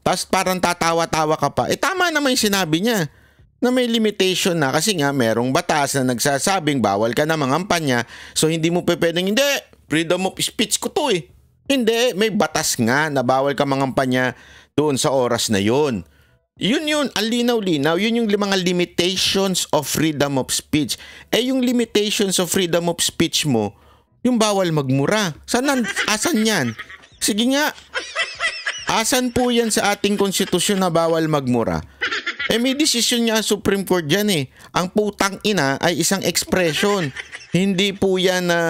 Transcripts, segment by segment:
Tapos parang tatawa-tawa ka pa. Tama naman yung sinabi niya na may limitation na kasi nga merong batas na nagsasabing bawal ka na mangampanya. So hindi mo pwedeng, hindi, freedom of speech ko to eh. Hindi, may batas nga na bawal ka mangampanya doon sa oras na yun. Yun, ang linaw-linaw. Yun yung mga limitations of freedom of speech. Yung limitations of freedom of speech mo, yung bawal magmura. Asan yan? Sige nga. Asan po yan sa ating konstitusyon na bawal magmura? May desisyon niya ang Supreme Court dyan eh. Ang putang ina ay isang expression. Hindi po yan na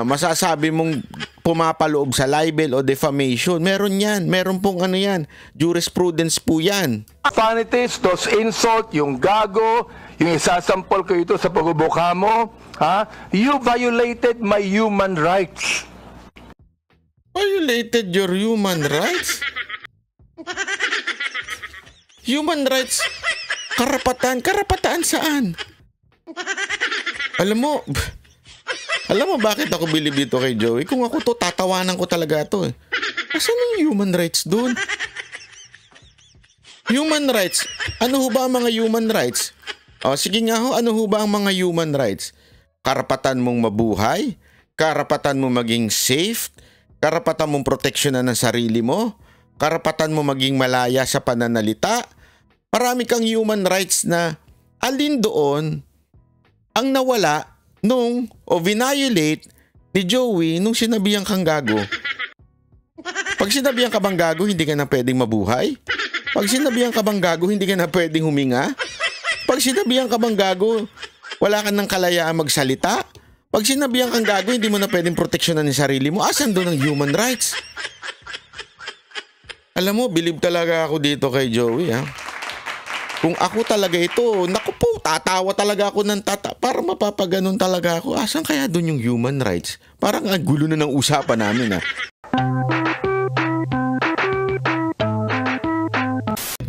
masasabi mong pumapaloob sa libel o defamation. Meron yan. Meron pong ano yan. Jurisprudence po yan. Vanities, those insult, yung gago, yung isasampol ko ito sa pagbubuka mo, ha? You violated my human rights. Violated your human rights? Human rights? Karapatan? Karapatan saan? Alam mo bakit ako bilib dito kay Joey? Kung ako to, tatawanan ko talaga to eh. Asan yung human rights doon? Human rights? Ano ho ba ang mga human rights? Sige nga ho, ano ho ba ang mga human rights? Karapatan mong mabuhay? Karapatan mong maging safe? Karapatan mong proteksyonan ng sarili mo? Karapatan mo maging malaya sa pananalita? Marami kang human rights na alin doon ang nawala o violate ni Joey nung sinabihan kang gago. Pag sinabihan ka bang gago, hindi ka na pwedeng mabuhay? Pag sinabihan ka bang gago, hindi ka na pwedeng huminga? Pag sinabihan ka bang gago, wala ka ng kalayaan magsalita? Pag sinabihan kang gago, hindi mo na pwedeng proteksyonan ng sarili mo. Asan doon ang human rights? Alam mo, bilib talaga ako dito kay Joey ha. Kung ako talaga ito, naku po, tatawa talaga ako ng para mapapaganon talaga ako. Asan kaya doon yung human rights? Parang ang gulo na ng usapan namin ha.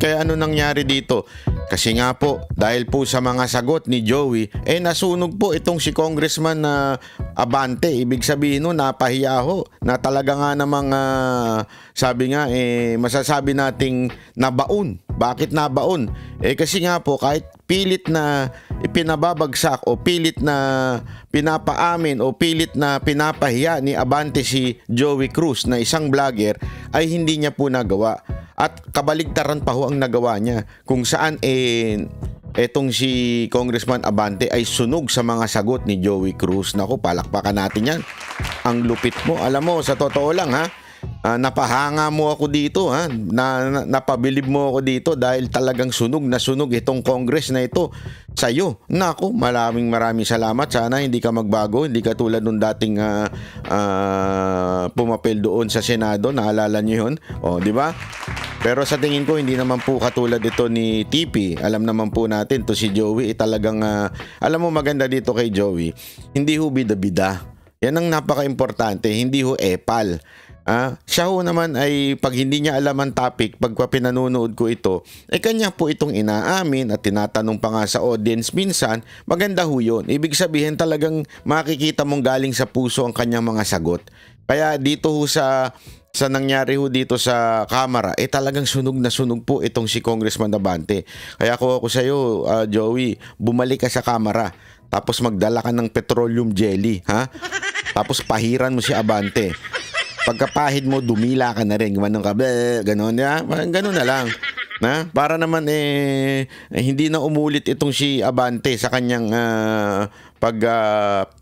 Kaya ano nangyari dito? Kasi nga po, dahil po sa mga sagot ni Joey, nasunog po itong si Congressman Abante. Ibig sabihin no, napahiya ho, na talaga nga namang sabi nga, masasabi nating nabaon. Bakit nabaon? Kasi nga po, kahit pilit na ipinababagsak o pilit na pinapaamin o pilit na pinapahiya ni Abante si Joey Cruz na isang vlogger, ay hindi niya po nagawa. At kabaligtaran pa ho ang nagawa niya kung saan etong si Congressman Abante ay sunog sa mga sagot ni Joey Cruz. Naku, palakpakan natin yan. Ang lupit mo. Alam mo, sa totoo lang ha, napahanga mo ako dito ha, napabilib mo ako dito dahil talagang sunog na sunog itong Congress na ito sa'yo. Naku, maraming salamat. Sana hindi ka magbago, hindi ka tulad nung dating pumapel doon sa Senado. Naalala niyo yun? Di ba? Pero sa tingin ko, hindi naman po katulad ito ni TP. Alam naman po natin, to si Joey, talagang, alam mo maganda dito kay Joey, hindi ho bida-bida. Yan ang napaka-importante, hindi ho epal. Siya ho naman ay pag hindi niya alam ang topic, pag pinanunood ko ito, kanya po itong inaamin at tinatanong pa nga sa audience minsan, maganda ho yun. Ibig sabihin talagang makikita mong galing sa puso ang kanyang mga sagot. Kaya dito ho sa nangyari ho dito sa kamera, talagang sunog na sunog po itong si Congressman Abante. Kaya ako sa iyo, Joey, bumalik ka sa kamera, tapos magdala ka ng petroleum jelly, ha? Tapos pahiran mo si Abante. Pagkapahid mo, dumila ka na rin. Ganon ka, ganon, ya? Ganon na lang. Para naman hindi na umulit itong si Abante sa kanyang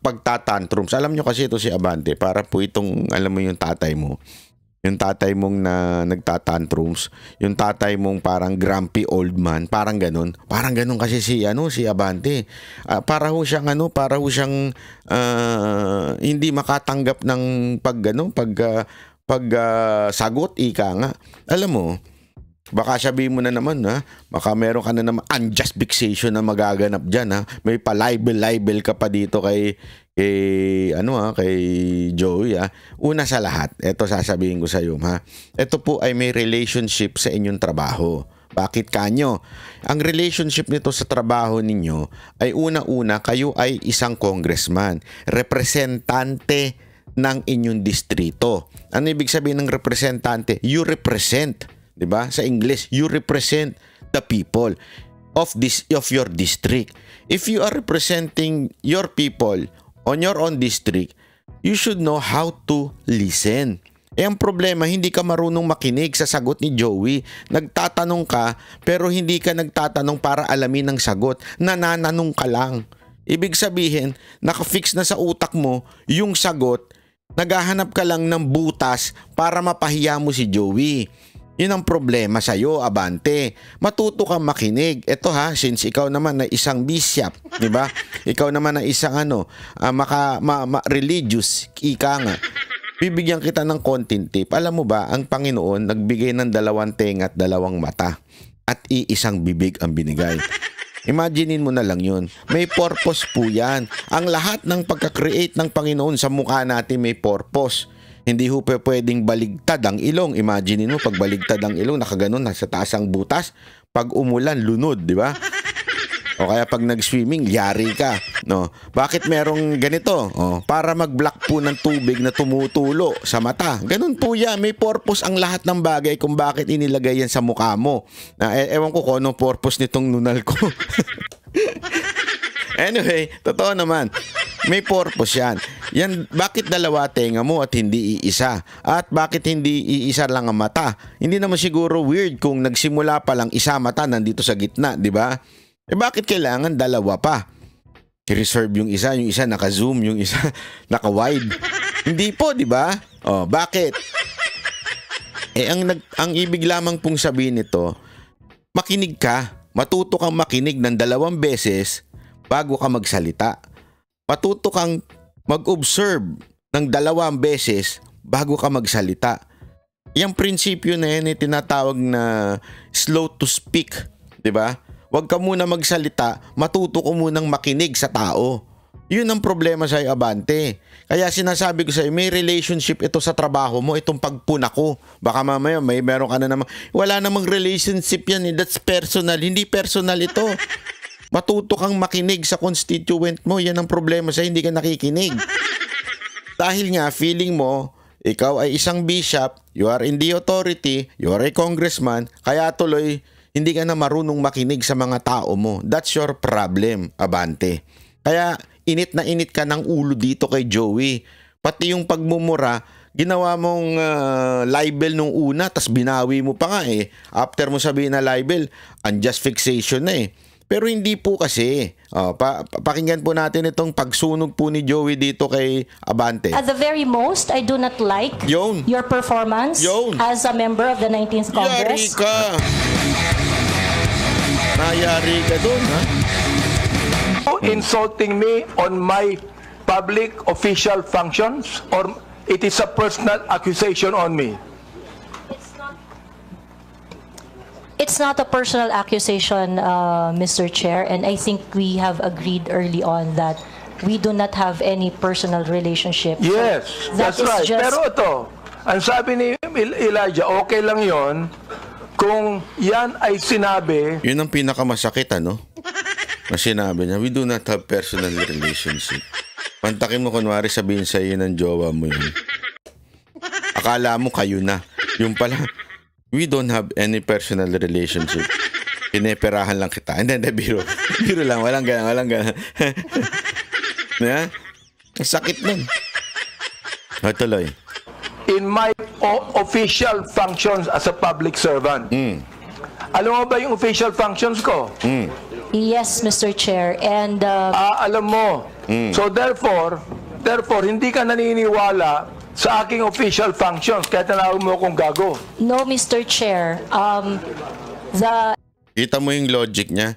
pagtatantrums. Alam nyo kasi ito si Abante, para po itong, alam mo yung tatay mo. Yung tatay mong na nagtatantrums, yung tatay mong parang grumpy old man, parang ganun. Parang ganun kasi si Abante. Para ho siyang hindi makatanggap ng sagot, ika nga. Alam mo, baka sabihin mo na naman baka meron ka na naman unjust vexation na magaganap diyan ha. May pa-libel ka pa dito kay Joey ha. Una sa lahat, ito sasabihin ko sa iyo ha. Ito po ay may relationship sa inyong trabaho. Bakit kanyo? Ang relationship nito sa trabaho ninyo ay una-una kayo ay isang congressman, representante ng inyong distrito. Ano ibig sabihin ng representante? You represent, 'di ba? Sa English, you represent the people of your district. If you are representing your people on your own district, you should know how to listen. Ang problema, hindi ka marunong makinig sa sagot ni Joey. Nagtatanong ka, pero hindi ka nagtatanong para alamin ang sagot. Nanananong ka lang. Ibig sabihin, nakafix na sa utak mo yung sagot, naghahanap ka lang ng butas para mapahiya mo si Joey. Yun ang problema sa'yo, Abante. Matuto kang makinig. Ito since ikaw naman na isang bishop, di ba? Ikaw naman na isang religious, ika nga. Bibigyan kita ng konting tip. Alam mo ba, ang Panginoon nagbigay ng 2 tenga at 2 mata at iisang bibig ang binigay. Imaginein mo na lang yun. May purpose po yan. Ang lahat ng pagka-create ng Panginoon sa mukha natin may purpose. Hindi ho pwedeng baligtad ang ilong. Imaginein mo, pag baligtad ang ilong, nakaganon, nasa taas ang butas. Pag umulan, lunod, di ba? O kaya pag nag-swimming, yari ka. No? Bakit merong ganito? Para mag-block po ng tubig na tumutulo sa mata. Ganun po yan. May purpose ang lahat ng bagay kung bakit inilagay yan sa mukha mo. Ewan ko kung anong purpose nitong nunal ko. Anyway, totoo naman. May purpose yan. Bakit 2 tenga mo at hindi iisa? At bakit hindi iisa lang ang mata? Hindi naman siguro weird kung nagsimula pa lang isa mata nandito sa gitna, di ba? Bakit kailangan 2 pa? I-reserve yung isa naka-zoom, yung isa naka-wide. Hindi po, di ba? Bakit? Ang ibig lamang pong sabihin nito, makinig ka. Matuto kang makinig ng 2 beses bago ka magsalita. Matuto kang mag-observe ng 2 beses bago ka magsalita. Yung prinsipyo na yan ay tinatawag na slow to speak, di ba? Huwag ka muna magsalita, matuto ko munang makinig sa tao. Yun ang problema sa Abante. Kaya sinasabi ko sa iyo, may relationship ito sa trabaho mo, itong pagpuna ko. Baka mamaya meron ka na naman. Wala namang relationship yan, that's personal. Hindi personal ito. Matuto kang makinig sa constituent mo, yan ang problema sa hindi ka nakikinig. Dahil nga, feeling mo, ikaw ay isang bishop, you are in the authority, you are a congressman, kaya tuloy, hindi ka na marunong makinig sa mga tao mo. That's your problem, Abante. Kaya init na init ka ng ulo dito kay Joey. Pati yung pagmumura, ginawa mong libel nung una, tas binawi mo pa nga eh. After mo sabihin na libel, unjust fixation na eh. Pero hindi po kasi. Pakinggan po natin itong pagsunog po ni Joey dito kay Abante. At the very most, I do not like your performance as a member of the 19th Congress. Yari ka! Nayari ka doon, ha? Insulting me on my public official functions, or it is a personal accusation on me? It's not a personal accusation, Mr. Chair, and I think we have agreed early on that we do not have any personal relationship. Yes, that's right. Pero ito, ang sabi ni Elijah, okay lang yon kung yan ay sinabi. Yun ang pinakamasakit, ano? Na sinabi niya, we do not have personal relationship. Pantakin mo kunwari sabihin sa iyo ng jowa mo yun. Akala mo kayo na. Yung pala, we don't have any personal relationship. Pineperahan lang kita. Hindi, biro. Biro lang, walang gana. Yeah? Sakit nun. Tuloy. In my official functions as a public servant. Alam mo ba yung official functions ko? Yes, Mr. Chair. And alam mo. So therefore, hindi ka naniniwala sa aking official functions kaya tinawag mo akong gago. No, Mr. Chair. Kita mo yung logic niya.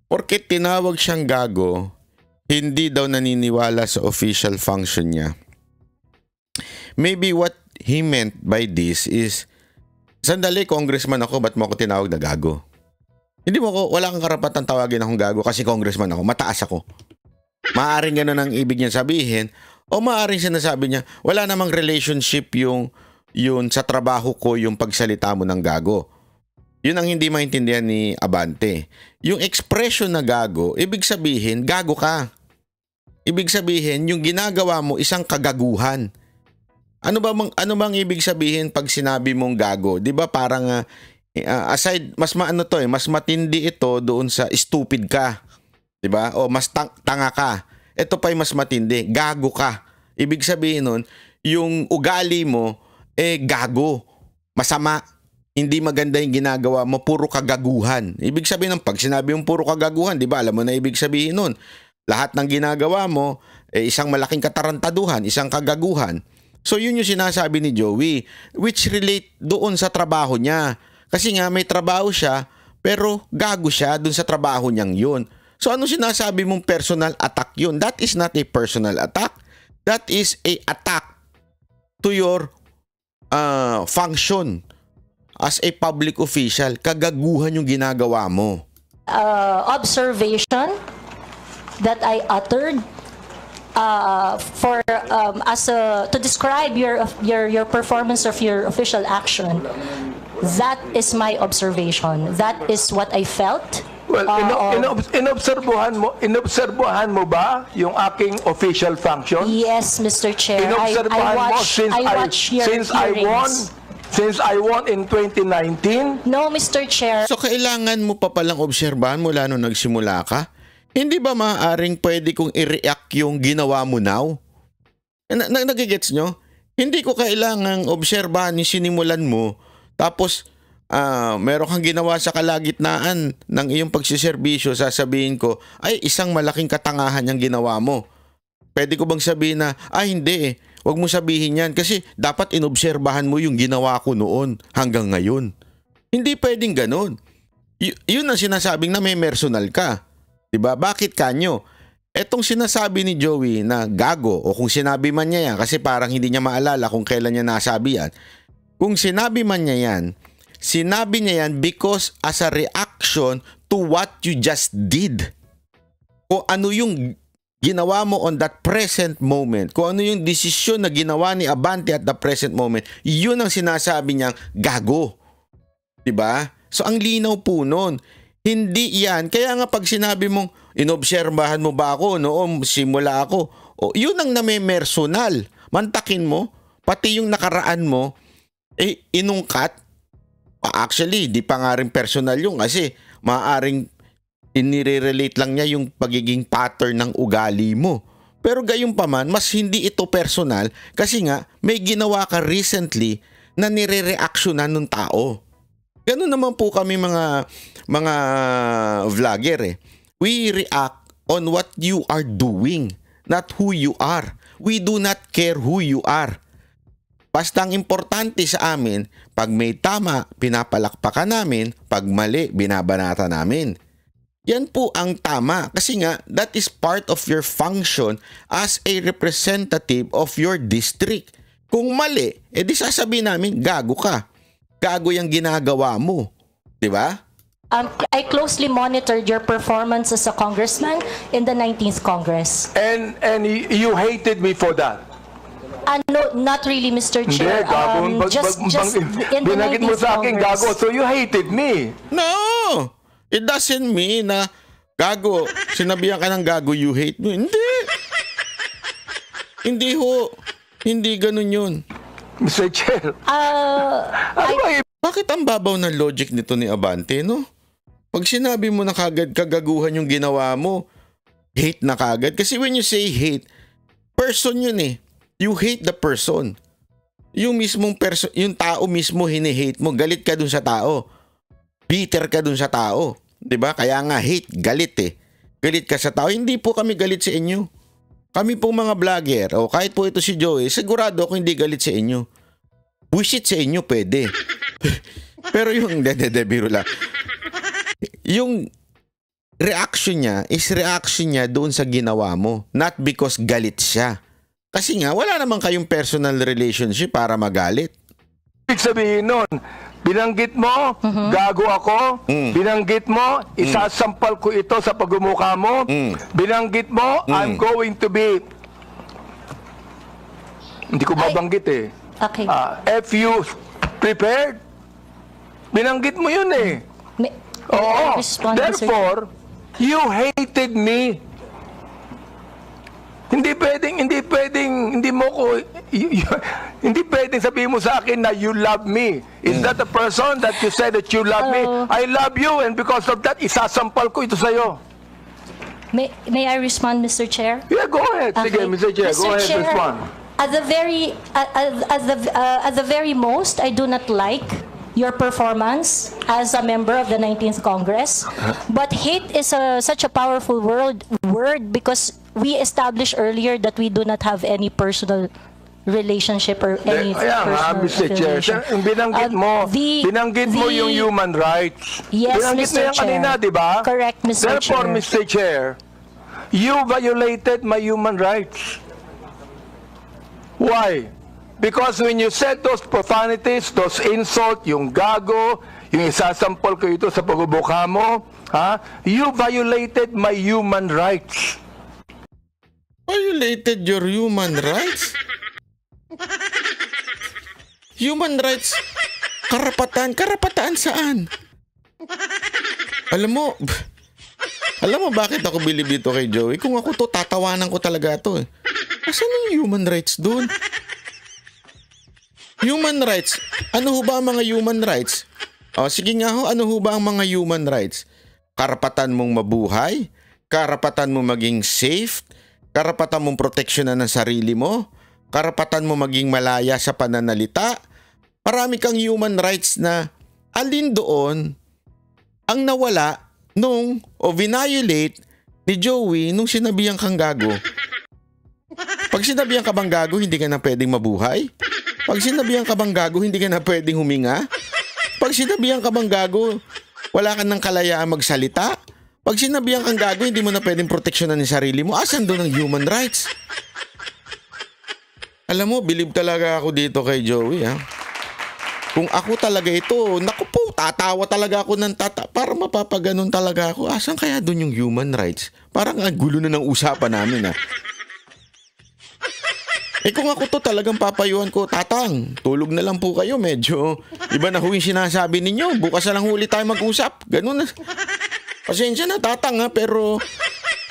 Porket tinawag siyang gago, hindi daw naniniwala sa official function niya. Maybe what he meant by this is, sandali, congressman ako, ba't mo ako tinawag na gago? Wala kang karapatan tawagin akong gago kasi congressman ako, mataas ako. Maaring ganun ang ibig niya sabihin, o maaring sinasabi niya, wala namang relationship yun sa trabaho ko, yung pagsalita mo ng gago. Yun ang hindi maintindihan ni Abante. Yung expression na gago, ibig sabihin, gago ka. Ibig sabihin, yung ginagawa mo, isang kagaguhan. Ano bang ibig sabihin pag sinabi mong gago? 'Di ba parang aside mas mas matindi ito doon sa stupid ka. 'Di ba? O mas tanga ka. Ito pa mas matindi, gago ka. Ibig sabihin nun, yung ugali mo gago, masama. Hindi maganda yung ginagawa mo, puro kagaguhan. Ibig sabihin ng pag sinabi yung puro kagaguhan, 'di ba? Alam mo na ibig sabihin nun. Lahat ng ginagawa mo isang malaking katarantaduhan, isang kagaguhan. So yun yung sinasabi ni Joey, which relate doon sa trabaho niya. Kasi nga may trabaho siya, pero gago siya doon sa trabaho niyang yun. So ano sinasabi mong personal attack yun? That is not a personal attack. That is a attack to your function as a public official. Kagaguhan yung ginagawa mo. Observation that I uttered to describe your performance of your official action. That is my observation. That is what I felt. Well, inobserbuhan mo ba yung aking official function? Yes, Mr. Chair. Inobserbuhan mo since I won in 2019? No, Mr. Chair. So kailangan mo pa palang obserbahan mula nung nagsimula ka? Hindi ba maaaring pwede kong i-react yung ginawa mo now? Nagigets nyo? Hindi ko kailangang obserbahan yung sinimulan mo, tapos meron kang ginawa sa kalagitnaan ng iyong pagsiservisyo, sasabihin ko, ay isang malaking katangahan yung ginawa mo. Pwede ko bang sabihin na, hindi wag mo sabihin yan kasi dapat inobserbahan mo yung ginawa ko noon hanggang ngayon. Hindi pwedeng ganun. Yun ang sinasabing na may personal ka. Diba? Bakit kanyo? Etong sinasabi ni Joey na gago, o kung sinabi man niya yan, kasi parang hindi niya maalala kung kailan niya nasabi yan. Kung sinabi man niya yan, sinabi niya yan because as a reaction to what you just did. Kung ano yung ginawa mo on that present moment, kung ano yung desisyon na ginawa ni Abante at the present moment, yun ang sinasabi niyang gago. Diba? So ang linaw po nun. Hindi yan. Kaya nga pag sinabi mong inobserbahan mo ba ako noong simula ako, yun ang namemersonal. Mantakin mo, pati yung nakaraan mo, inungkat. Actually, di pa nga rin personal yung kasi maaaring inire-relate lang niya yung pagiging pattern ng ugali mo. Pero gayon pa man, mas hindi ito personal kasi nga may ginawa ka recently na nire-reactionan ng tao. Ganun naman po kami mga vlogger We react on what you are doing, not who you are. We do not care who you are. Basta ang importante sa amin, pag may tama, pinapalakpakan namin, pag mali, binabanata namin. Yan po ang tama kasi nga that is part of your function as a representative of your district. Kung mali, di sasabihin namin gago ka. Gago yung ginagawa mo. Di ba? I closely monitored your performance as a congressman in the 19th Congress. And you hated me for that? No, not really, Mr. Chair. Just in the 19th mo sa akin Congress. gago, so you hated me? No! It doesn't mean na gago, sinabihan ka ng gago, you hate me. Hindi. Hindi ho. Hindi ganun yun. Mr. Chair. Bakit ang babaw ng logic nito ni Abante, no? Pag sinabi mo na kagad kagaguhan yung ginawa mo, hate na kagad. Kasi when you say hate, person yun You hate the person. Yung mismong person, yung tao mismo hini-hate mo, galit ka dun sa tao. Bitter ka dun sa tao. 'Di ba? Kaya nga hate, galit Galit ka sa tao. Hindi po kami galit sa inyo. Kami pong mga vlogger, o kahit po ito si Joey, sigurado ako hindi galit sa inyo. Bullshit sa inyo, pwede. Pero yung, biro lang. Yung reaction niya is reaction niya doon sa ginawa mo. Not because galit siya. Kasi nga, wala naman kayong personal relationship para magalit. Ibig sabihin nun, binanggit mo, gago ako. Binanggit mo, isasampal ko ito sa pagmumukha mo. Binanggit mo, I'm going to be... Hindi ko mabanggit Okay. If you prepared, binanggit mo yun Oo. Therefore, you hated me. Hindi pwedeng, hindi mo ko, Hindi pwedeng sabihin mo sa akin na you love me. Is that a person that you say that you love me? I love you, and because of that, isasampal ko ito sa'yo. May I respond, Mr. Chair? Yeah, go ahead. Sige, Mr. Chair, go ahead, respond. At the very most, I do not like your performance as a member of the 19th Congress. But hate is such a powerful word because we established earlier that we do not have any personal relationship or any personal Mr. Chair, binanggit mo yung human rights. Yes, binanggit Mr. mo yan kanina, di ba? Correct, Mr. Therefore, Chair. Mr. Chair, you violated my human rights. Why? Because when you said those profanities, those insults, yung gago, yung isasampol ko ito sa pagbubuka mo, you violated my human rights. Violated your human rights? Human rights? Karapatan saan? Alam mo bakit ako bilib dito kay Joey? Kung ako to, tatawanan ko talaga to eh. Asan yung human rights doon? Human rights? Ano ho ba ang mga human rights? O sige nga ho, ano ho ba ang mga human rights? Karapatan mong mabuhay? Karapatan mong maging safe? Karapatan mong proteksyonan ng sarili mo? Karapatan mo maging malaya sa pananalita? Marami kang human rights na alin doon ang nawala violate ni Joey nung sinabihan kang gago. Pag sinabihan ka bang gago, hindi ka na pwedeng mabuhay? Pag sinabihan ka bang gago, hindi ka na pwedeng huminga? Pag sinabihan ka bang gago, wala ka ng kalayaan magsalita? Pag sinabihan kang gago, hindi mo na pwedeng proteksyonan ng sarili mo. Asan doon ang human rights? Alam mo, believe talaga ako dito kay Joey, ha? Kung ako talaga ito, naku po, tatawa talaga ako ng para mapapaganon talaga ako. Asan kaya doon yung human rights? Parang ang gulo na ng usapan namin, ha? Kung ako to talagang papayuhan ko, tatang, tulog na lang po kayo. Medyo iba na ho yung sinasabi ninyo. Bukas na lang huli tayo mag-usap. Ganun na. Pasensya na, tatang, ha? Pero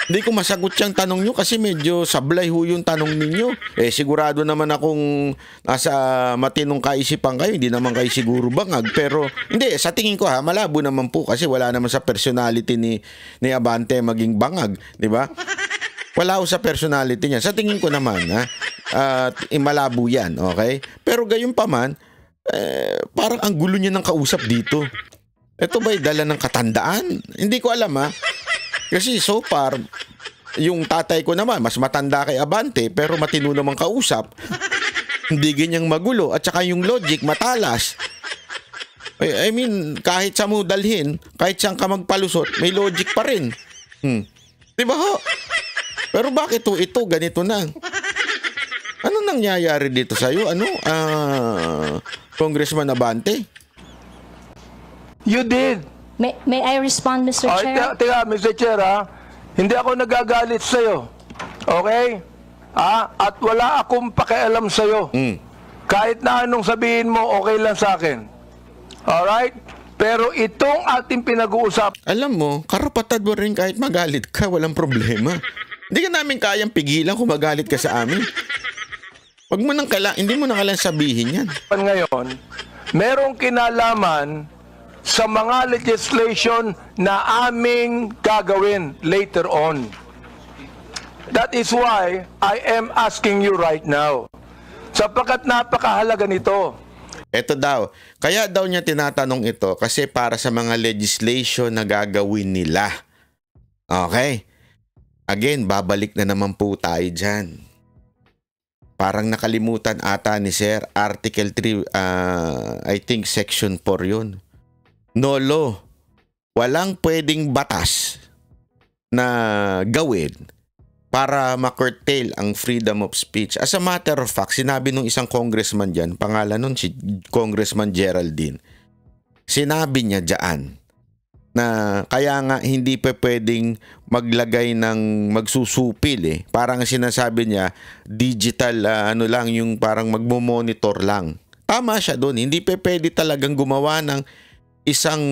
hindi ko masagot yung tanong nyo kasi medyo sablay ho yung tanong ninyo. Sigurado naman akong nasa matinong kaisipan kayo. Hindi naman kayo siguro bangag. Pero hindi, sa tingin ko malabo naman po kasi wala naman sa personality ni Abante maging bangag. Di ba? Wala ho sa personality niya. Sa tingin ko naman, malabo yan. Okay? Pero gayon pa man, parang ang gulo niya ng kausap dito. Ito ba'y dala ng katandaan? Hindi ko alam, ha? Kasi so far, yung tatay ko naman, mas matanda kay Abante, pero matino namang kausap. Hindi ganyang magulo. At saka yung logic, matalas. I mean, kahit sa mo dalhin, kahit saan ka magpalusot, may logic pa rin. Diba ho? Pero bakit ito ganito na? Ano nangyayari dito sa'yo? Congressman Abante? You did. May I respond, Mr. Chair? Teka, Mr. Chair, hindi ako nagagalit sa'yo. Okay? At wala akong pakialam sa'yo. Kahit na anong sabihin mo, okay lang sa akin. Alright? Pero itong ating pinag-uusap. Alam mo, karapatan mo rin kahit magalit ka, walang problema. Hindi ka namin kayang pigilan kung magalit ka sa amin. Hindi mo na kailangan sabihin yan. Ngayon, merong kinalaman sa mga legislation na aming gagawin later on. That is why I am asking you right now. Sapagkat napakahalaga nito. Ito daw, kaya daw niya tinatanong ito kasi para sa mga legislation na gagawin nila. Okay? Again, babalik na naman po tayo dyan. Parang nakalimutan ata ni Sir, Article 3, I think Section 4 yun. No law. Walang pwedeng batas na gawin para ma-curtail ang freedom of speech. As a matter of fact, sinabi nung isang congressman dyan, pangalan nun si Congressman Geraldine, sinabi niya dyan na kaya nga hindi pa pwedeng maglagay ng magsusupil Parang sinasabi niya, digital lang yung parang magmo-monitor lang. Tama siya doon. Hindi pa pwede talagang gumawa ng isang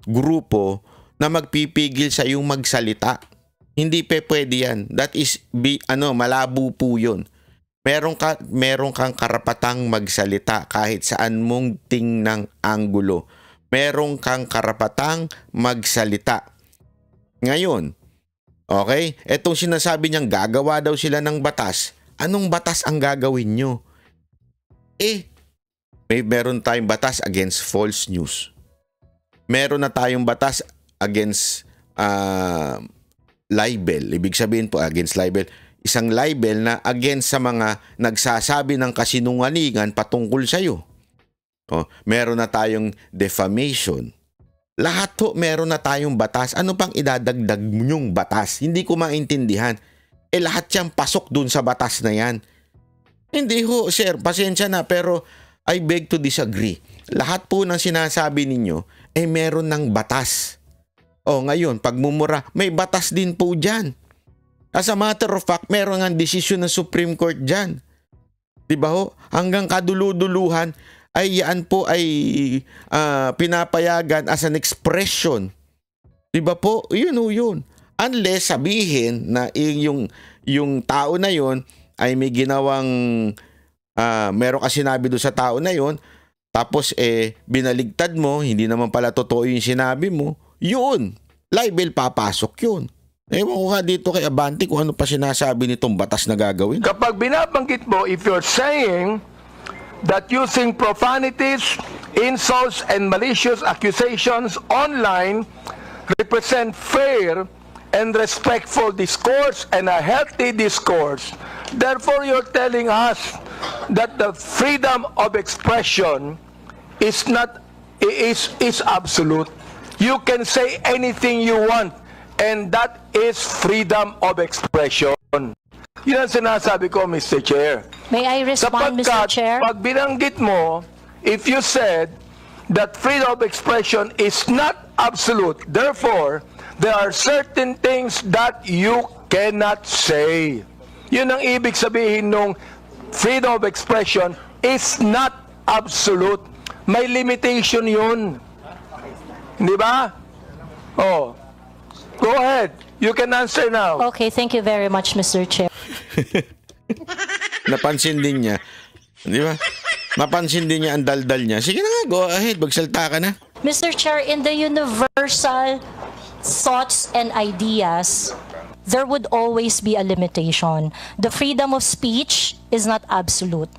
grupo na magpipigil sa yung magsalita. Hindi pa pwede yan. That is malabo po yun. meron kang karapatang magsalita kahit saan mong tingnang anggulo. Meron kang karapatang magsalita. Ngayon, okay? Etong sinasabi niyang gagawa daw sila ng batas. Anong batas ang gagawin nyo? Meron tayong batas against false news. Meron na tayong batas against libel. Ibig sabihin po against libel. Isang libel na against sa mga nagsasabi ng kasinungalingan patungkol sa iyo. Meron na tayong defamation. Lahat ho, meron na tayong batas. Ano pang idadagdag nyong batas? Hindi ko maintindihan. Lahat yan pasok dun sa batas na yan. Hindi ho, sir. Pasensya na, pero I beg to disagree. Lahat po ng sinasabi ninyo, meron ng batas. Ngayon, pagmumura, may batas din po dyan. As a matter of fact, meron nga desisyon ng Supreme Court dyan. Diba ho? Hanggang kaduluduluhan, ay yan po ay pinapayagan as an expression. Diba po? Yun o yun. Unless sabihin na yung tao na yun ay may ginawang meron ka sinabi doon sa tao na yun, tapos binaligtad mo, hindi naman pala totoo yung sinabi mo, yun, libel, papasok yun. Ewan ko nga dito kay Abante kung ano pa sinasabi nitong batas na gagawin. Kapag binabanggit mo, if you're saying that using profanities, insults, and malicious accusations online represent fair and respectful discourse and a healthy discourse, therefore you're telling us that the freedom of expression is absolute. You can say anything you want, and that is freedom of expression. Yun ang sinasabi ko, Mr. Chair. May I respond, Mr. Chair? Pag binanggit mo, if you said that freedom of expression is not absolute, therefore, there are certain things that you cannot say. Yun ang ibig sabihin nung freedom of expression is not absolute. May limitation yun. Di ba? Go ahead. You can answer now. Okay, thank you very much, Mr. Chair. Napansin din niya. Di ba? Napansin din niya ang daldal niya. Sige na nga, go ahead. Magsalta ka na. Mr. Chair, in the universal thoughts and ideas, there would always be a limitation. The freedom of speech is not absolute.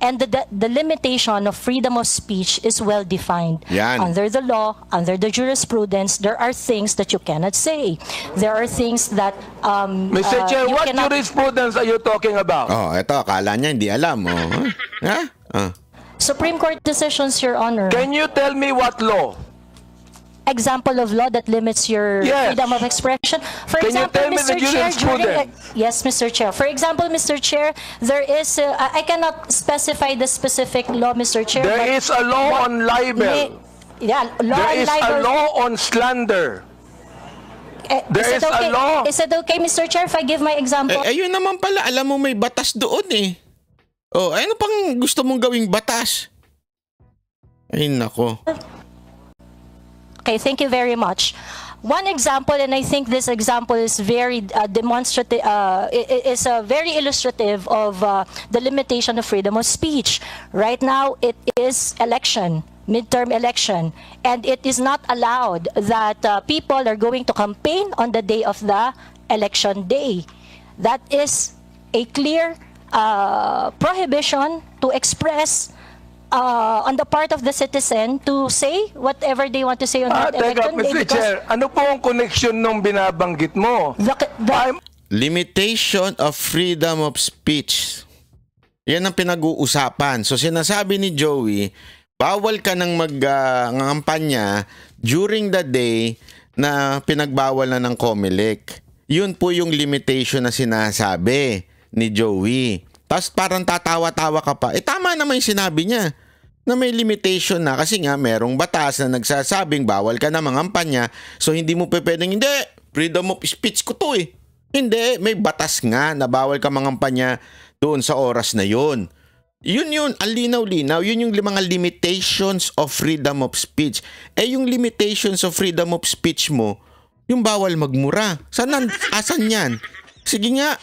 And the limitation of freedom of speech is well defined. Yan. Under the law, under the jurisprudence, there are things that you cannot say. There are things that Mr. Chair, what jurisprudence are you talking about? Ito, akala niya hindi alam. Supreme Court decisions, Your Honor. Can you tell me what law? Example of law that limits your freedom of expression. For example, Mr. Chair, yes, Mr. Chair. For example, Mr. Chair, there is I cannot specify the specific law, Mr. Chair. There is a law on libel. There is a law on slander. There is a law. Is it okay, Mr. Chair, if I give my example? Ayun naman pala, alam mo may batas doon eh. Ano pang gusto mong gawing batas? Ay, nako. Okay, thank you very much. One example, and I think this example is very demonstrative, is very illustrative of the limitation of freedom of speech. Right now, it is election, midterm election, and it is not allowed that people are going to campaign on the day of the election day. That is a clear prohibition to express on the part of the citizen to say whatever they want to say on that election day. Mr. Chair, ano po ang connection nung binabanggit mo? Limitation of freedom of speech. Yan ang pinag-uusapan. So sinasabi ni Joey, bawal ka nang mag-ngampanya during the day na pinagbawal na ng COMELEC. Yun po yung limitation na sinasabi ni Joey. Tapos parang tatawa-tawa ka pa. Tama naman yung sinabi niya na may limitation na kasi nga merong batas na nagsasabing bawal ka na mangampanya. So hindi mo pwedeng, hindi, freedom of speech ko to eh. Hindi, may batas nga na bawal ka mangampanya doon sa oras na yun. Yun, ang linaw-linaw. Yun yung mga limitations of freedom of speech. Yung limitations of freedom of speech mo, yung bawal magmura. Asan yan? Sige nga.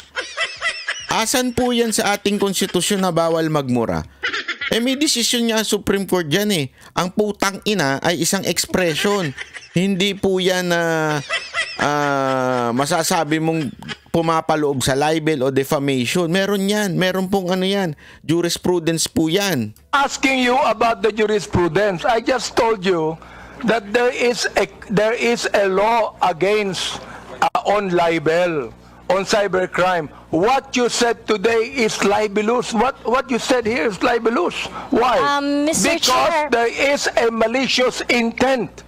Asan po yan sa ating konstitusyon na bawal magmura? May desisyon niya ang Supreme Court dyan eh. Ang putang ina ay isang expression. Hindi po yan na masasabi mong pumapaloob sa libel o defamation. Meron yan. Meron pong ano yan. Jurisprudence po yan. Asking you about the jurisprudence, I just told you that there is a law against on libel, on cybercrime. What you said today is libelous. What you said here is libelous. Why? Mr. Because Chair. there is a malicious intent.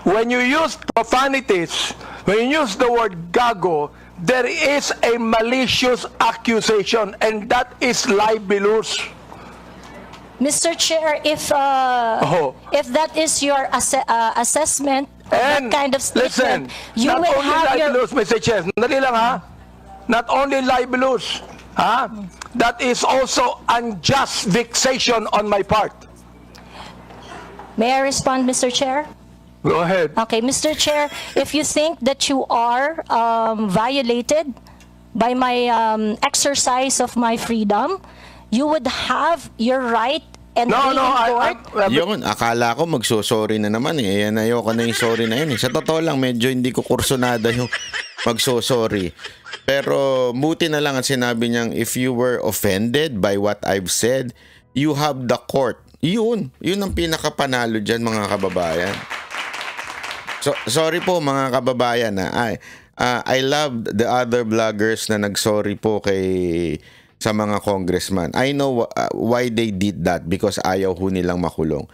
When you use profanities, when you use the word gago, there is a malicious accusation, and that is libelous. Mr. Chair, if that is your assessment of that And kind of statement, listen, you not will only have your... libelous, Mr. Chair. Dali lang ha. Not only libelous, ha? That is also unjust vexation on my part. May I respond, Mr. Chair? Go ahead. Okay, Mr. Chair, if you think that you are violated by my exercise of my freedom, you would have your right and No, be no, in court. Yun, akala ko magsosorry na naman eh. Ayan, ayoko na yung sorry na yun eh. Sa totoo lang, medyo hindi ko kursunada yung magsosorry. Pero buti na lang ang sinabi niyang, if you were offended by what I've said, you have the court. Yun ang pinakapanalo dyan, mga kababayan. So, sorry po mga kababayan. I love the other vloggers na nagsorry po sa mga congressman. I know why they did that, because ayaw ho nilang makulong.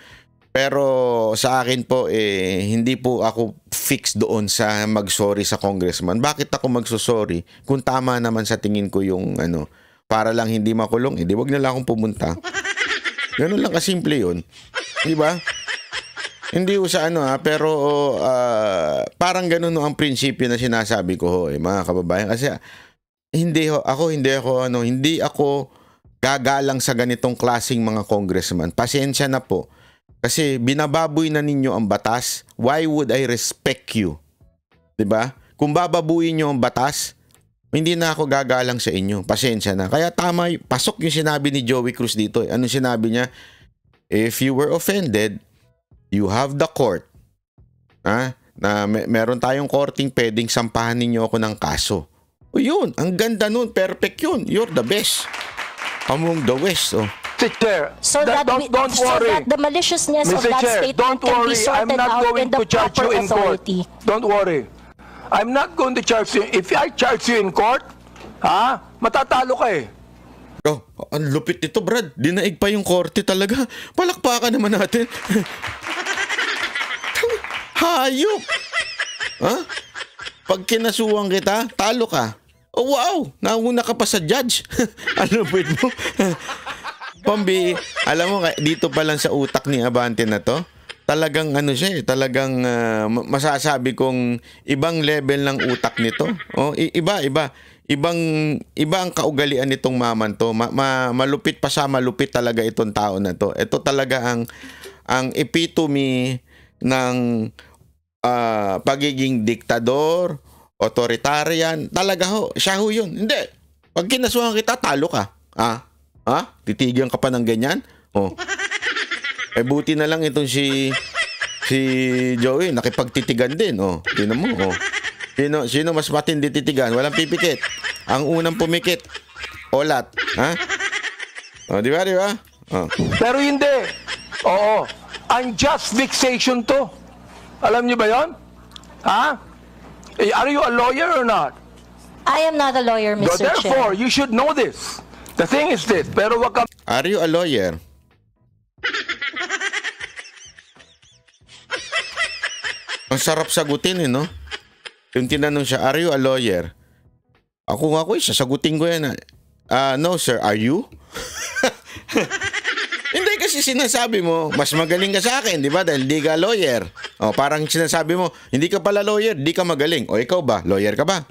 Pero sa akin po, hindi po ako fix doon sa mag-sorry sa congressman. Bakit ako magsusorry kung tama naman sa tingin ko yung para lang hindi makulong, di wag na lang akong pumunta. Ganun lang kasimple yun. Di ba? Hindi ko sa pero parang ganun ang prinsipyo na sinasabi ko mga kababayan. Kasi hindi ako gagalang sa ganitong klaseng mga congressman. Pasensya na po. Kasi binababoy na ninyo ang batas. Why would I respect you? 'Di ba? Kung bababuyin niyo ang batas, hindi na ako gagalang sa inyo. Pasensya na. Kaya tama, pasok yung sinabi ni Joey Cruz dito. Ano sinabi niya? If you were offended, you have the court. Na meron tayong korting pwedeng sampahan ninyo ako ng kaso. O yun, ang ganda nun. Perfect yun. You're the best. Among the West. Mr. Chair, So that don't worry. the maliciousness of Mr. that Chair, statement don't can be worry. I'm sorted not out going in the to charge proper you in court. authority. Don't worry. I'm not going to charge you. If I charge you in court, matatalo ka eh. Oh, ang lupit nito, Brad. Dinaig pa yung korte talaga. Palakpakan naman natin. Hayop. Pag kinasuhan kita, talo ka. Oh, wow. Nauna ka pa sa judge. Ang lupit mo. Pambi, alam mo, dito pa lang sa utak ni Abante na to, talagang talagang masasabi kong ibang level ng utak nito. Iba ang kaugalian nitong maman to. Malupit pa siya, malupit talaga itong tao na to. Ito talaga ang epitome ng pagiging diktador, authoritarian. Talaga siya yun. Hindi. Pag kinasuhan kita, talo ka. Titigan ka pa ng ganyan? Buti na lang itong si Joey, nakipagtitigan din. Tingnan mo. Sino mas matindi titigan? Walang pipikit. Ang unang pumikit, olat. Di ba? Pero hindi. Oo. Unjust vexation to. Alam niyo ba yon? Are you a lawyer or not? I am not a lawyer, Mr. Chair. Therefore, you should know this. The thing is this, pero wag ka... Are you a lawyer? Ang sarap sagutin no? Yung tinanong siya, are you a lawyer? Ako sasagutin ko yan. No sir, are you? Hindi kasi sinasabi mo, mas magaling ka sa akin, di ba? Dahil di ka lawyer. Parang sinasabi mo, hindi ka pala lawyer, di ka magaling. O ikaw ba? Lawyer ka ba?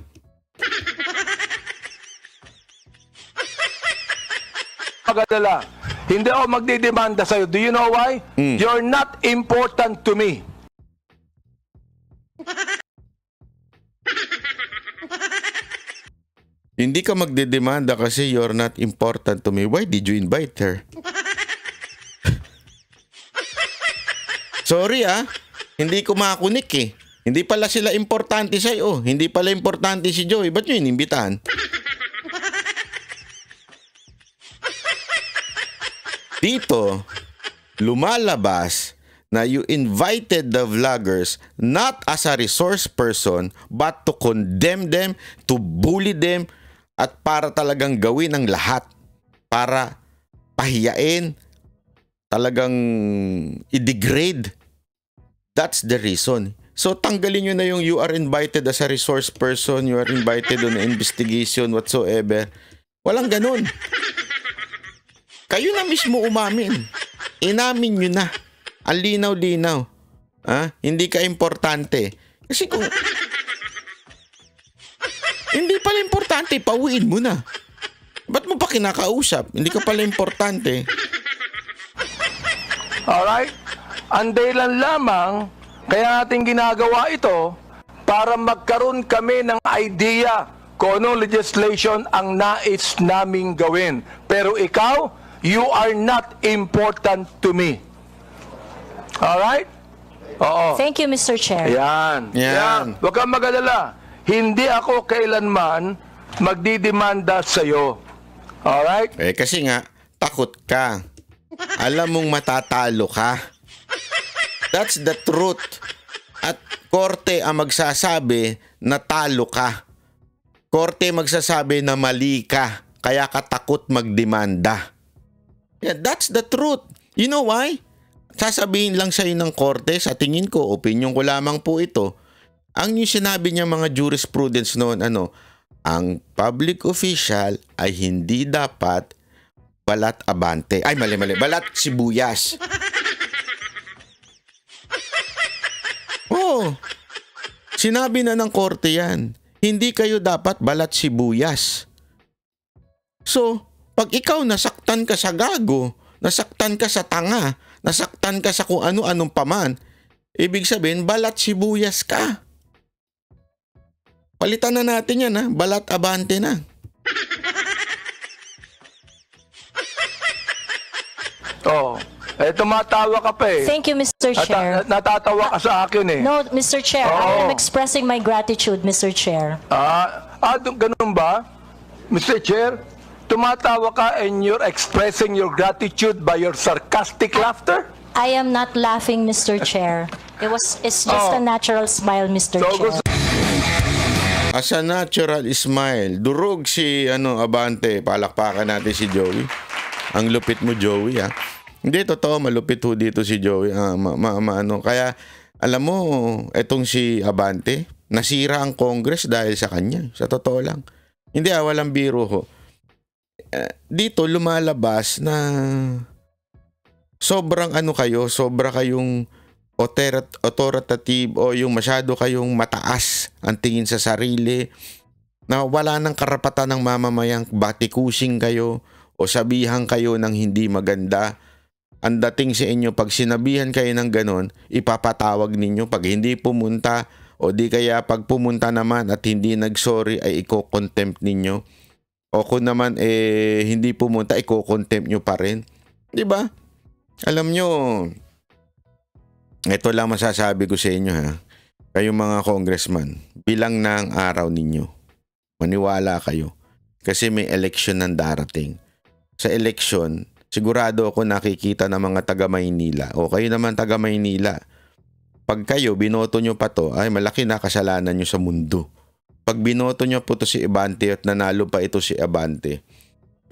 Magadala. Hindi ako magdidemanda sa'yo. Do you know why? You're not important to me. Hindi ka magdedemanda kasi you're not important to me. Why did you invite her? Sorry hindi ko makunik eh. Hindi pala sila importante sa'yo. Hindi pala importante si Joey. Ba't nyo inimbitahan? Dito, lumalabas na you invited the vloggers not as a resource person but to condemn them, to bully them, at para talagang gawin ang lahat para pahiyain, talagang i-degrade. That's the reason. So tanggalin nyo na yung you are invited as a resource person, you are invited on an investigation whatsoever. Walang ganun. Kayo na mismo umamin. Inamin nyo na. Ang linaw-linaw. Hindi ka importante. Kasi kung hindi pala importante, pauwiin mo na. Ba't mo pa kinakausap? Hindi ka pala importante. Alright? Ang dahilan lamang, kaya natin ginagawa ito para magkaroon kami ng idea kung anong legislation ang nais naming gawin. Pero ikaw, you are not important to me. Alright? Oo. Thank you, Mr. Chair. Yan. Huwag kang mag-alala. Hindi ako kailanman magdidemanda sa'yo. Alright? Kasi nga, takot ka. Alam mong matatalo ka. That's the truth. At korte ang magsasabi na talo ka. Korte magsasabi na mali ka. Kaya ka takot magdemanda. Yeah, that's the truth. You know why? Sasabihin lang sa'yo ng korte, sa tingin ko, opinion ko lamang po ito. Ang yung sinabi niya mga jurisprudence noon, ang public official ay hindi dapat balat abante. Ay, mali. Balat sibuyas. Oh, sinabi na ng korte yan. Hindi kayo dapat balat sibuyas. So, pag ikaw nasaktan ka sa gago, nasaktan ka sa tanga, nasaktan ka sa kung ano-anong paman, ibig sabihin, balat sibuyas ka. Palitan na natin yan, balat abante na. Tumatawa ka pa eh. Thank you, Mr. Chair. Natatawa ka sa akin eh. No, Mr. Chair, I am expressing my gratitude, Mr. Chair. Ganun ba? Mr. Chair, tumatawa ka and you're expressing your gratitude by your sarcastic laughter? I am not laughing, Mr. Chair. It's just a natural smile, Mr. Chair. As a natural smile. Durog si Abante. Palakpakan natin si Joey. Ang lupit mo, Joey, Hindi, totoo, malupit ho dito si Joey. Kaya, alam mo, etong si Abante, nasira ang Congress dahil sa kanya. Sa totoo lang. Hindi, walang biro ho. Dito, lumalabas na sobrang sobra kayong authoritative o yung masyado kayong mataas ang tingin sa sarili, na wala ng karapatan ng mamamayang batikusin kayo o sabihan kayo ng hindi maganda. Ang dating sa inyo, pag sinabihan kayo ng ganon, ipapatawag ninyo. Pag hindi pumunta o di kaya pag pumunta naman at hindi nag-sorry ay iko-contempt ninyo. O kung naman hindi pumunta, iko-contempt nyo pa rin. Di ba? Alam nyo, ito lang masasabi ko sa inyo kayong mga congressman, bilang na ang araw ninyo. Maniwala kayo. Kasi may election ng darating. Sa election, sigurado ako nakikita ng mga taga Maynila. O kayo naman taga Maynila. Pag kayo, binoto nyo pa to, ay malaki na kasalanan nyo sa mundo. Pag binoto nyo po to si Abante at nanalo pa ito si Abante,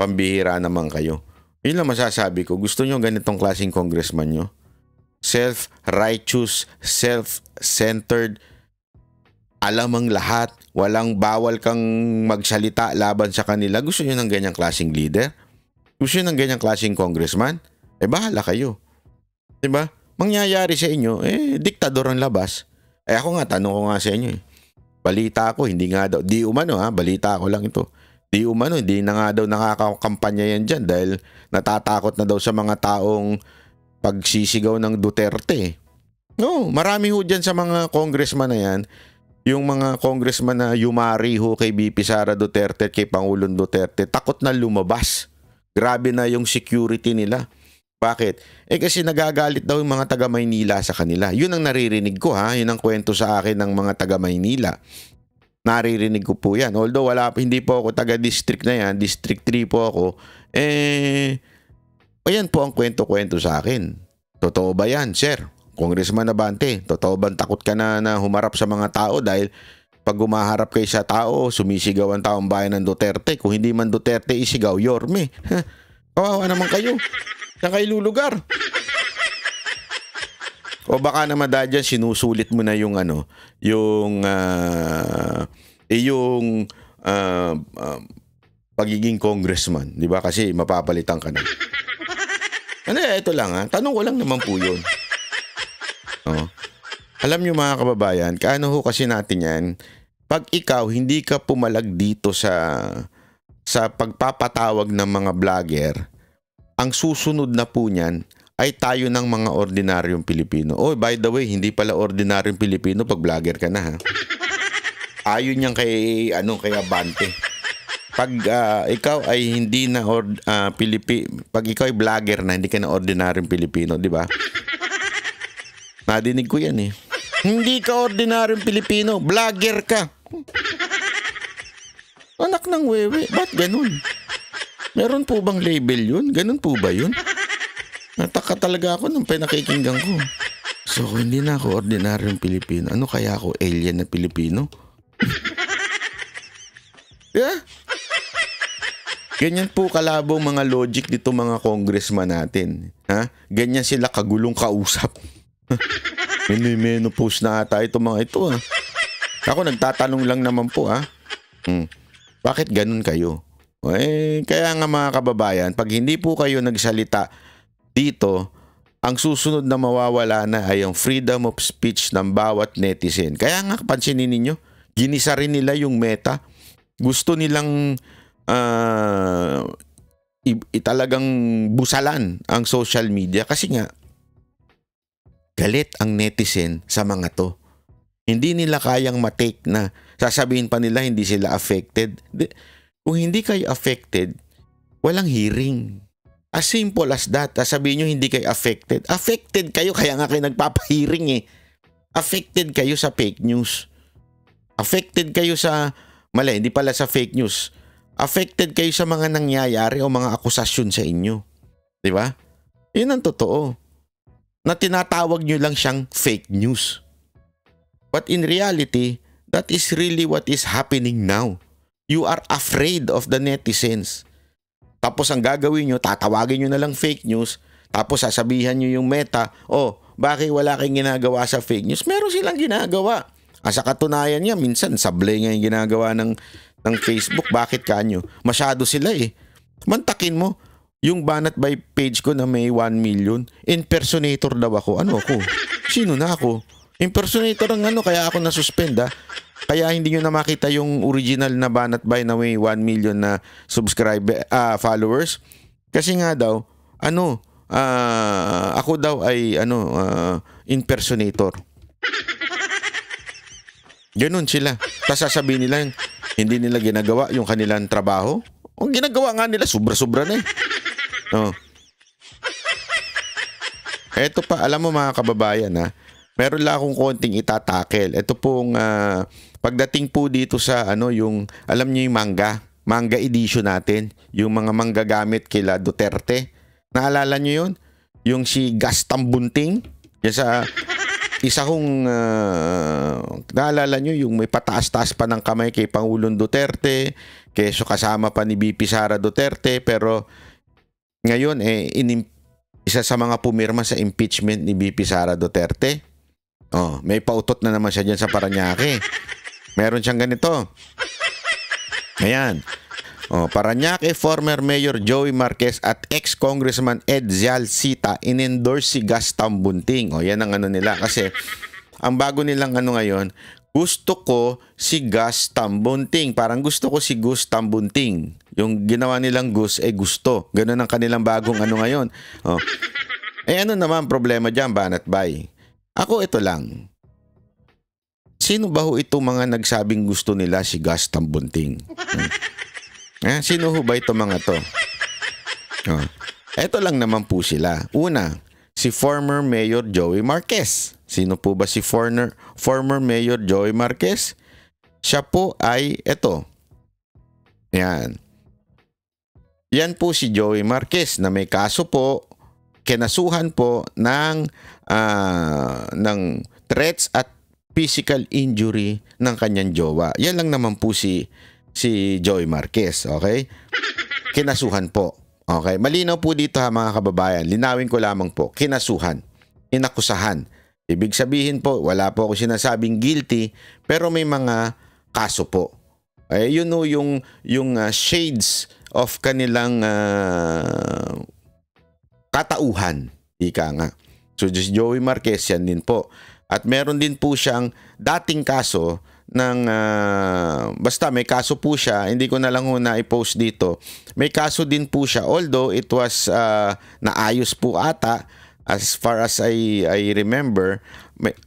pambihira naman kayo. Yun lang masasabi ko. Gusto nyo ganitong klaseng congressman nyo? Self-righteous, self-centered, alam ang lahat, walang bawal kang magsalita laban sa kanila. Gusto nyo ng ganyang klaseng leader? Gusto nyo ng ganyang klaseng congressman? Bahala kayo. Diba? Mangyayari sa inyo, diktador ang labas. Ako nga, tanong ko nga sa inyo balita ako, hindi nga daw, di umano balita ko lang ito. Di umano, hindi na nga daw nakakampanya yan dyan dahil natatakot na daw sa mga taong pagsisigaw ng Duterte. No, marami ho dyan sa mga congressman na yan. yung mga congressman na yumari ho kay BP Sara Duterte at kay Pangulong Duterte, takot na lumabas. Grabe na yung security nila. Bakit? Kasi nagagalit daw yung mga taga Maynila sa kanila. Yun ang naririnig ko ha. Yun ang kwento sa akin ng mga taga Maynila. Naririnig ko po yan. Although hindi po ako taga-district na yan. District 3 po ako. Ayan po ang kwento-kwento sa akin. Totoo ba yan, sir? Congressman Abante, totoo ba takot ka na humarap sa mga tao dahil pag gumaharap kayo sa tao, sumisigaw ang taong bayan ng Duterte. Kung hindi man Duterte isigaw, Yorme. Kawawa naman kayo. Saan kayo lulugar? O baka naman dahil dyan, sinusulit mo na yung pagiging congressman. Di ba? Kasi mapapalitan ka na. Ito lang ha. Tanong ko lang naman po yun. Alam nyo mga kababayan, kaano ho kasi natin yan, pag ikaw hindi ka pumalag dito sa pagpapatawag ng mga vlogger, ang susunod na po niyan ay tayo ng mga ordinaryong Pilipino. Oh, by the way, hindi pala ordinaryong Pilipino pag vlogger ka na ha. Ayon yan kay Abante. Pag ikaw ay hindi na pag ikaw ay vlogger na, hindi ka na ordinaryong Pilipino, di ba? Nadinig ko yan eh. Hindi ka ordinaryong Pilipino, vlogger ka. Anak ng wewe, ba't ganun? Meron po bang label yun? Ganun po ba yun? Nataka talaga ako nung pinakikinggan ko. So, hindi na ako ordinaryong Pilipino. Ano kaya ako, alien na Pilipino? Yeah? Ganyan po kalabo mga logic dito mga congressman natin. Ha? Ganyan sila kagulong kausap. Menopause na ata ito mga ito ha. Ako nagtatanong lang naman po ha. Bakit ganun kayo? Kaya nga mga kababayan, pag hindi po kayo nagsalita dito, ang susunod na mawawala na ay ang freedom of speech ng bawat netizen. Kaya nga pansinin ninyo, ginisa rin nila yung Meta. Gusto nilang talagang busalan ang social media kasi nga galit ang netizen sa mga to. Hindi nila kayang matake na sasabihin pa nila hindi sila affected. Kung hindi kayo affected, walang hearing. As simple as that. Sasabihin nyo hindi kayo affected. Affected kayo kaya nga kayo nagpapahearing eh. Affected kayo sa fake news. Affected kayo sa hindi pala sa fake news. Affected kayo sa mga nangyayari o mga akusasyon sa inyo. Di ba? Yun ang totoo. Na tinatawag nyo lang siyang fake news. But in reality, that is really what is happening now. You are afraid of the netizens. Tapos ang gagawin nyo, tatawagin nyo na lang fake news, tapos sasabihan nyo yung Meta, bakit wala kayong ginagawa sa fake news? Meron silang ginagawa. Sa katunayan niya, minsan sablay nga yung ginagawa ng Facebook. Bakit kanyo? Masyado sila eh. Mantakin mo. Yung banat by page ko na may 1 million, impersonator daw ako. Ano ako? Sino na ako? Impersonator ang kaya ako nasuspend ha. Kaya hindi nyo na makita yung original na banat by na may 1 million na followers. Kasi nga daw, ako daw ay impersonator. Ganun sila. Tapos sasabihin nila, hindi nila ginagawa yung kanilang trabaho. Ang ginagawa nga nila, sobra-sobra na eh. Eto pa, alam mo mga kababayan ha, meron lang akong konting itatakel. Ito pong pagdating po dito sa yung, alam niyo yung manga edition natin, yung mga manggagamit kila Duterte. Naalala niyo yun? Yung si Gaston Bunting, yan sa isa kong naalala nyo yung may pataas-taas pa ng kamay kay Pangulong Duterte, keso kasama pa ni BP Sara Duterte, pero ngayon isa sa mga pumirma sa impeachment ni BP Sara Duterte. May pautot na naman siya dyan sa Parañaque. Meron siyang ganito. Ayan. Parañaque former Mayor Joey Marquez at ex-congressman Ed Zialcita in-endorse si Gaston Bunting. Yan ang nila. Kasi ang bago nilang ngayon, gusto ko si Gaston Bunting. Parang gusto ko si Gaston Bunting. Yung ginawa nilang gusto. Ganun ang kanilang bagong ngayon. Ano naman problema dyan, Banat Bay? Ako ito lang. sino ba ho itong mga nagsabing gusto nila si Gus Tambunting? Sino ho ba itong mga to? Ito lang naman po sila. Una, si former Mayor Joey Marquez. Sino po ba si former Mayor Joey Marquez? Siya po ay ito. Yan. Yan po si Joey Marquez na may kaso po, kinasuhan po ng threats at physical injury ng kanyang jowa. Yan lang naman po si Joey Marquez, okay? Kinasuhan po. Okay, malinaw po dito ha mga kababayan. Linawin ko lamang po, kinasuhan, inakusahan. Ibig sabihin po, wala po ako sinasabing guilty, pero may mga kaso po. Yun o yung shades of kanilang katauhan, ika nga. So just Joey Marquez yan din po. At meron din po siyang dating kaso ng basta may kaso po siya, hindi ko na lang na i-post dito. May kaso din po siya, although it was naayos po ata as far as I remember.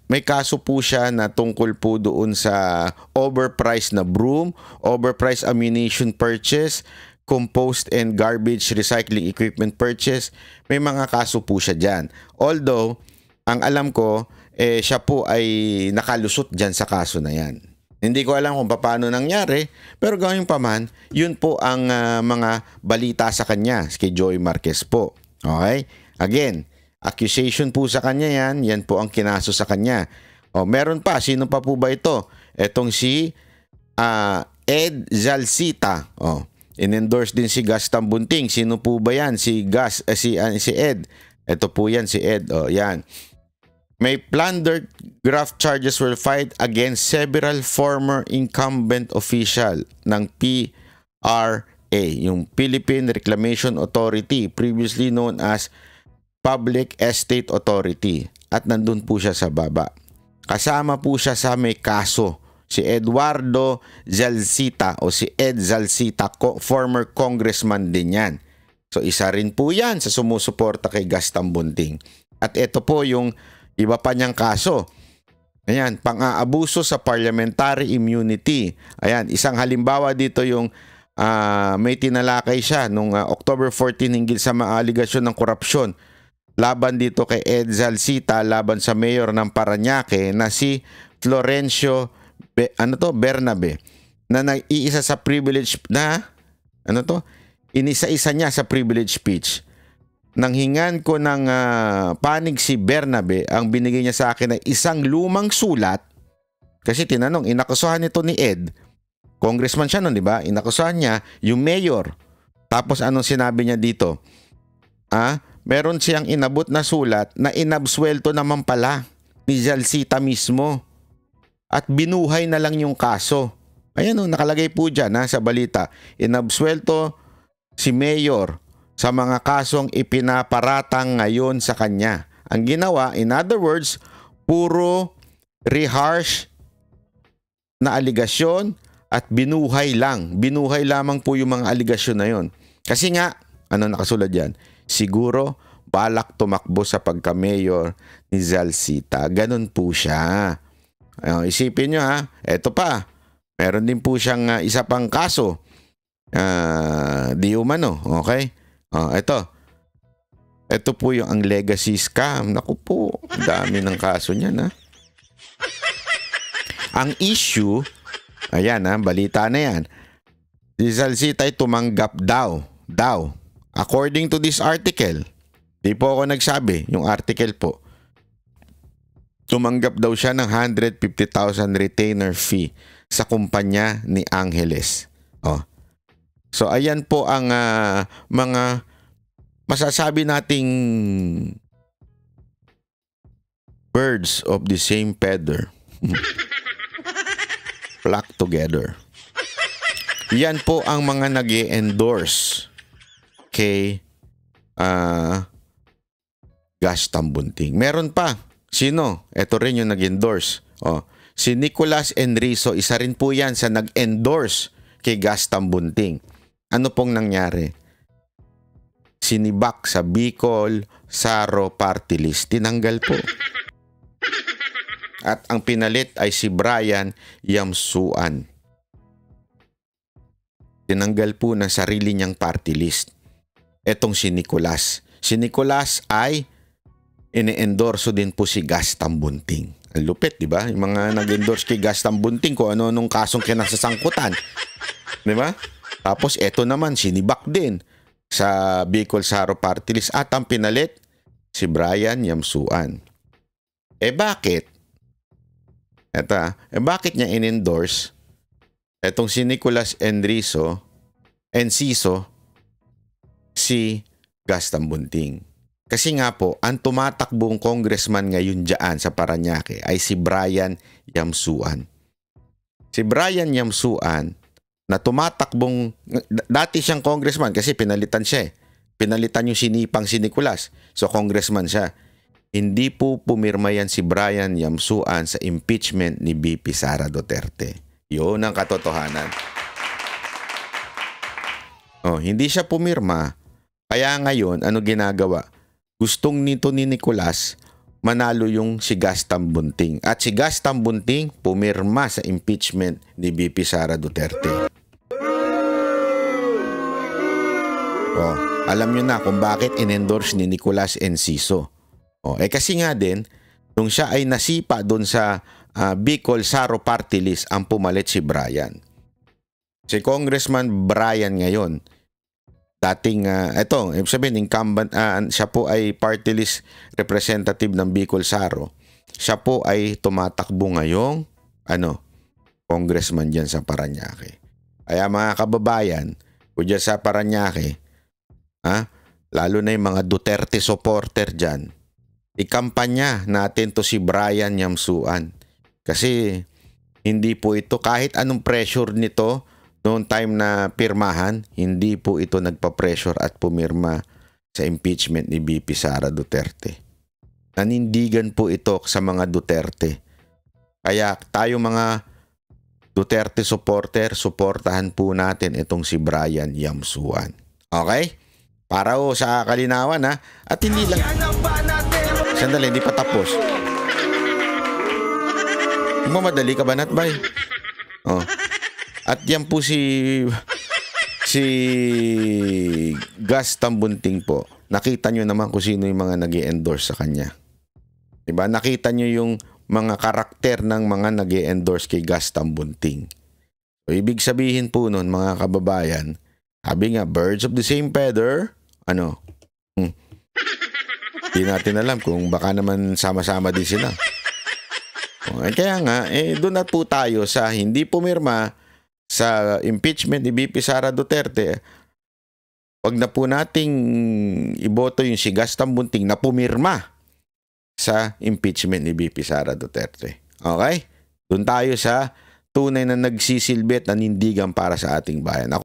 May kaso po siya na tungkol po doon sa overpriced na broom, overpriced ammunition purchase, compost and garbage recycling equipment purchase. May mga kaso po siya dyan. Although, ang alam ko, siya po ay nakalusot dyan sa kaso na yan. Hindi ko alam kung paano nangyari, pero gawin pa man, yun po ang mga balita sa kanya, kay Joey Marquez po. Okay? Again, accusation po sa kanya yan, yan po ang kinaso sa kanya. Meron pa, sino pa po ba ito? Etong si Ed Zalcita. In-endorse din si Gus Tambunting. Sino po ba yan? Si Ed. Ito po yan, si Ed. Yan. May plundered graft charges were filed against several former incumbent official ng PRA, yung Philippine Reclamation Authority, previously known as Public Estate Authority. At nandun po siya sa baba. Kasama po siya sa may kaso. Si Eduardo Zalcita o si Ed Zalcita, former congressman din yan. So isa rin po yan sa sumusuporta kay Gus Tambunting. At ito po yung iba pa niyang kaso. Ayan, pang-aabuso sa parliamentary immunity. Ayan, isang halimbawa dito yung may tinalakay siya nung October 14 hinggil sa mga aligasyon ng korupsyon. Laban dito kay Ed Zalcita, laban sa mayor ng Parañaque na si Florencio Bernabe, na nag-iisa sa privilege na inisa-isa niya sa privilege speech. Nang hingan ko ng panig si Bernabe, ang binigay niya sa akin ay isang lumang sulat. Kasi tinanong, inakusahan nito ni Ed. Congressman siya nun, di ba? Inakusahan niya yung mayor. Tapos anong sinabi niya dito? Meron siyang inabot na sulat na inabsuelto naman pala ni Zalcita mismo. At binuhay na lang yung kaso. Ayan nakalagay po dyan sa balita. Inabsuelto si mayor sa mga kasong ipinaparatang ngayon sa kanya. Ang ginawa, in other words, puro rehash na aligasyon at binuhay lang. Binuhay lamang po yung mga aligasyon na yon. Kasi nga, nakasulat yan? Siguro, balak tumakbo sa pagka-mayor ni Zalcita. Ganun po siya. Isipin nyo eto pa. Meron din po siyang isa pang kaso. Di umano, okay? Ito po yung ang legacy scam. Naku po, dami ng kaso niyan Ang issue, ayan balita na yan. Si Zalcita ay tumanggap daw. According to this article, di po ako nagsabi, yung article po. Tumanggap daw siya ng 150,000 retainer fee sa kumpanya ni Angeles. So ayan po ang mga masasabi nating birds of the same feather flock together. Yan po ang mga nag-i-endorse kay Gus Tambunting. Meron pa. Sino? Ito rin yung nag-endorse. Si Nicolas Enrizo, isa rin po yan sa nag-endorse kay Gus Tambunting. Ano pong nangyari? Sinibak sa Bicol Saro Party List. Tinanggal po. At ang pinalit ay si Brian Yamsuan. Tinanggal po ng sarili niyang party list etong si Nicolas. Si Nicolas ay ine-endorso din po si Gaston Bunting. Ang lupit, di ba? Yung mga nag-endorse kay Gaston Bunting kung ano-anong kasong kinasasangkutan. Di ba? Tapos eto naman, sinibak din sa Bicol Saro Party List at ang pinalit si Brian Yamsuan. Bakit? Bakit niya in-endorse etong si Nicolas Enciso si Gaston Bunting? Kasi nga po, ang tumatakbong congressman ngayon dyan sa Parañaque ay si Brian Yamsuan. Si Brian Yamsuan na tumatakbong, dati siyang congressman kasi pinalitan siya. Pinalitan yung sinipang si Nicolas. So congressman siya. Hindi po pumirma yan si Brian Yamsuan sa impeachment ni VP Sara Duterte. Yun ang katotohanan. Hindi siya pumirma. Kaya ngayon, ano ginagawa? Gustong nito ni Nicolas manalo yung si Gaston Bunting. At si Gaston Bunting pumirma sa impeachment ni VP Sara Duterte. Alam nyo na kung bakit in-endorse ni Nicolas Enciso. Kasi nga din, nung siya ay nasipa doon sa Bicol Saro Party List, ang pumalit si Brian. Si Congressman Brian ngayon, dating, ibig sabihin, incumbent, siya po ay party list representative ng Bicol Saro. Siya po ay tumatakbo ngayong, congressman dyan sa Parañaque. Kaya mga kababayan, kung dyan sa Parañaque, lalo na yung mga Duterte supporter dyan, ikampanya natin to si Brian Yamsuan. Kasi, hindi po ito, kahit anong pressure nito, noong time na pirmahan, hindi po ito nagpa-pressure at pumirma sa impeachment ni VP Sara Duterte. Nanindigan po ito sa mga Duterte. Kaya tayo mga Duterte supporter, suportahan po natin itong si Brian Yamsuan. Okay? Para sa kalinawan At hindi lang... Sandali, hindi pa tapos. Mamadali ka ba, Natbay? At yan po si Gaston Bunting po. Nakita nyo naman kung sino yung mga nag-i-endorse sa kanya. Diba? Nakita nyo yung mga karakter ng mga nag-i-endorse kay Gaston Bunting. So, ibig sabihin po nun, mga kababayan, sabi nga, birds of the same feather, Hindi natin alam kung baka naman sama-sama din sila. Kaya nga, doon na po tayo sa hindi pumirma sa impeachment ni VP Sara Duterte. Wag na po nating iboto yung si Gaston Bunting na pumirma sa impeachment ni VP Sara Duterte. Okay? Doon tayo sa tunay na nagsisilbi at nanindigan para sa ating bayan.